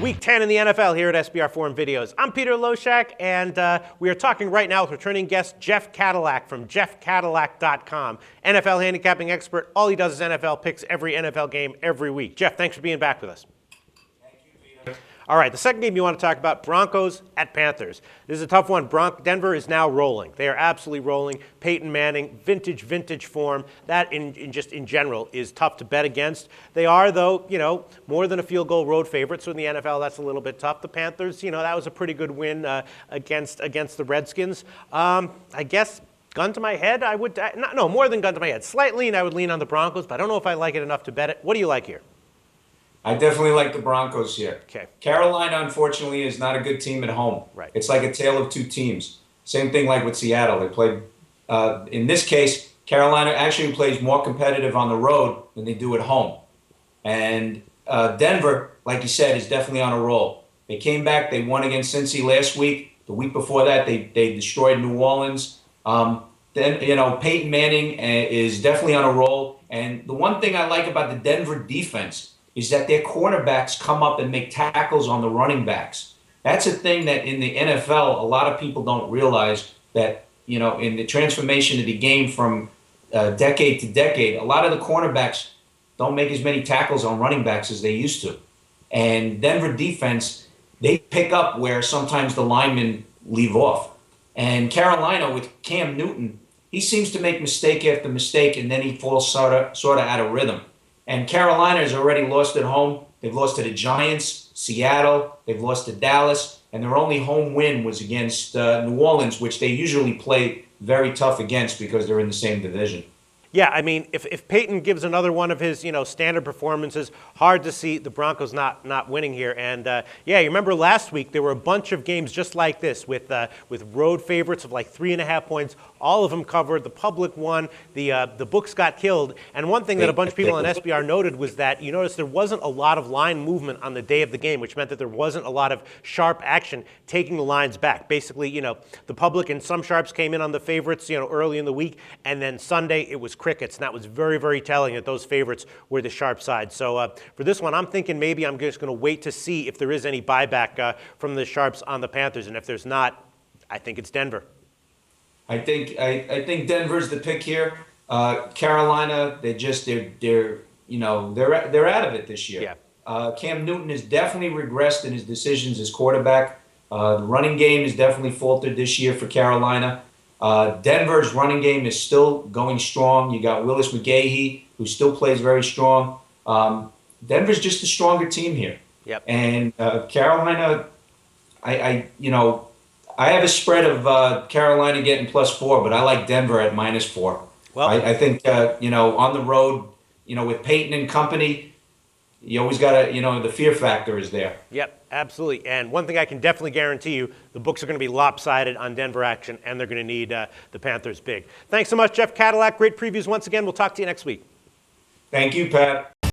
Week 10 in the NFL here at SBR Forum Videos. I'm Peter Loshak, and we are talking right now with returning guest Jeff Cadillac from jeffcadillac.com. NFL handicapping expert. All he does is NFL picks every NFL game every week. Jeff, thanks for being back with us. Thank you, Peter. All right, the second game you want to talk about, Broncos at Panthers. This is a tough one. Denver is now rolling. They are absolutely rolling. Peyton Manning, vintage form. That, in general, is tough to bet against. They are, though, more than a field goal road favorite. So in the NFL, that's a little bit tough. The Panthers, that was a pretty good win against the Redskins. I guess, gun to my head, I would no more than gun to my head. Slight lean, I would lean on the Broncos, but I don't know if I like it enough to bet it. What do you like here? I definitely like the Broncos here. Okay. Carolina, unfortunately, is not a good team at home. Right. It's like a tale of two teams. Same thing like with Seattle. They played, in this case, Carolina actually plays more competitive on the road than they do at home. And Denver, like you said, is definitely on a roll. They came back. They won against Cincy last week. The week before that, they destroyed New Orleans. Then, Peyton Manning is definitely on a roll. And the one thing I like about the Denver defense is that their cornerbacks come up and make tackles on the running backs. That's a thing that in the NFL, a lot of people don't realize that, in the transformation of the game from decade to decade, a lot of the cornerbacks don't make as many tackles on running backs as they used to. And Denver defense, they pick up where sometimes the linemen leave off. And Carolina with Cam Newton, he seems to make mistake after mistake, and then he falls sort of out of rhythm. And Carolina has already lost at home. They've lost to the Giants, Seattle. They've lost to Dallas. And their only home win was against New Orleans, which they usually play very tough against because they're in the same division. Yeah, I mean, if Peyton gives another one of his, standard performances, hard to see the Broncos not winning here. And you remember last week there were a bunch of games just like this with road favorites of like 3.5 points. All of them covered. The public won. The books got killed. And one thing that a bunch of people on SBR noted was that you noticed there wasn't a lot of line movement on the day of the game, which meant that there wasn't a lot of sharp action taking the lines back. Basically, the public and some sharps came in on the favorites, early in the week, and then Sunday it was crickets, and that was very, very telling that those favorites were the sharp side. So for this one, I'm thinking maybe I'm just going to wait to see if there is any buyback from the sharps on the Panthers, and if there's not, I think it's Denver. I think Denver's the pick here. Carolina, they're out of it this year. Yeah. Cam Newton has definitely regressed in his decisions as quarterback. The running game has definitely faltered this year for Carolina. Denver's running game is still going strong. You got Willis McGahee, who still plays very strong. Denver's just a stronger team here. Yep. And Carolina, I have a spread of Carolina getting +4, but I like Denver at -4. Well, I think, on the road, with Peyton and company, you always got to, the fear factor is there. Yep, absolutely. And one thing I can definitely guarantee you, the books are going to be lopsided on Denver action, and they're going to need the Panthers big. Thanks so much, Jeff Cadillac. Great previews once again. We'll talk to you next week. Thank you, Pat.